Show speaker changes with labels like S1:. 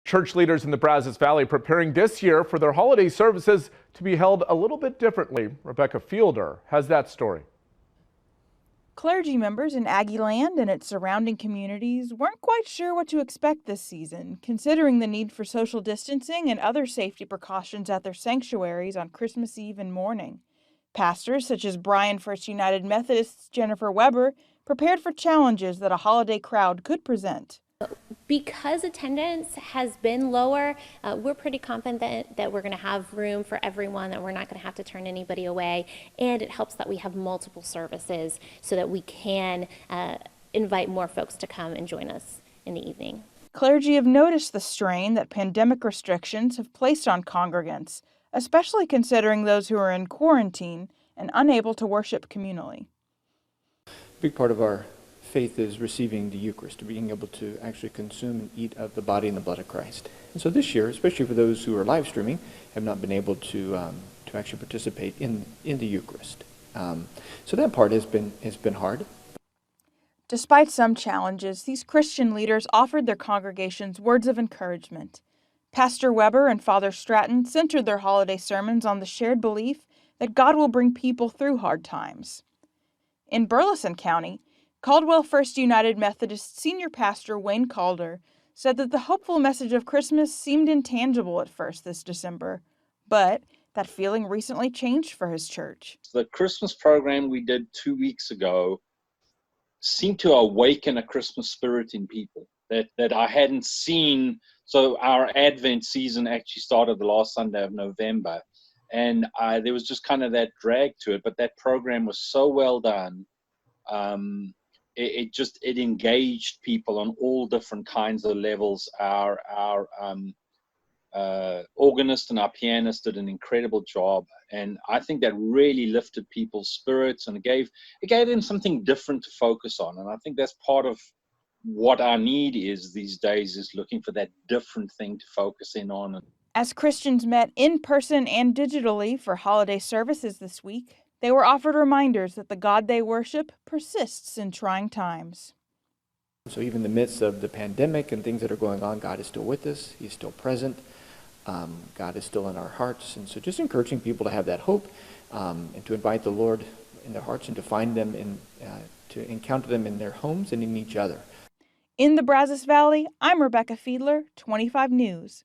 S1: Church leaders in the Brazos Valley preparing this year for their holiday services to be held a little bit differently. Rebecca Fielder has that story.
S2: Clergy members in Aggieland and its surrounding communities weren't quite sure what to expect this season, considering the need for social distancing and other safety precautions at their sanctuaries on Christmas Eve and morning. Pastors such as Bryan First United Methodist's Jennifer Weber prepared for challenges that a holiday crowd could present.
S3: Because attendance has been lower, we're pretty confident that we're going to have room for everyone, that we're not going to have to turn anybody away, and it helps that we have multiple services so that we can invite more folks to come and join us in the evening.
S2: Clergy have noticed the strain that pandemic restrictions have placed on congregants, especially considering those who are in quarantine and unable to worship communally.
S4: A big part of our faith is receiving the Eucharist, being able to actually consume and eat of the body and the blood of Christ. And so this year, especially for those who are live streaming, have not been able to actually participate in the Eucharist. So that part has been hard.
S2: Despite some challenges, these Christian leaders offered their congregations words of encouragement. Pastor Weber and Father Stratton centered their holiday sermons on the shared belief that God will bring people through hard times. In Burleson County, Caldwell First United Methodist Senior Pastor Wayne Calder said that the hopeful message of Christmas seemed intangible at first this December, but that feeling recently changed for his church.
S5: The Christmas program we did 2 weeks ago seemed to awaken a Christmas spirit in people that I hadn't seen. So our Advent season actually started the last Sunday of November, and there was just kind of that drag to it, but that program was so well done. It engaged people on all different kinds of levels. Our organist and our pianist did an incredible job, and I think that really lifted people's spirits, and it gave them something different to focus on. And I think that's part of what our need is these days, is looking for that different thing to focus in on.
S2: As Christians met in person and digitally for holiday services this week, they were offered reminders that the God they worship persists in trying times.
S4: So even in the midst of the pandemic and things that are going on, God is still with us. He's still present. God is still in our hearts. And so just encouraging people to have that hope and to invite the Lord in their hearts and to find them, to encounter them in their homes and in each other.
S2: In the Brazos Valley, I'm Rebecca Fiedler, 25 News.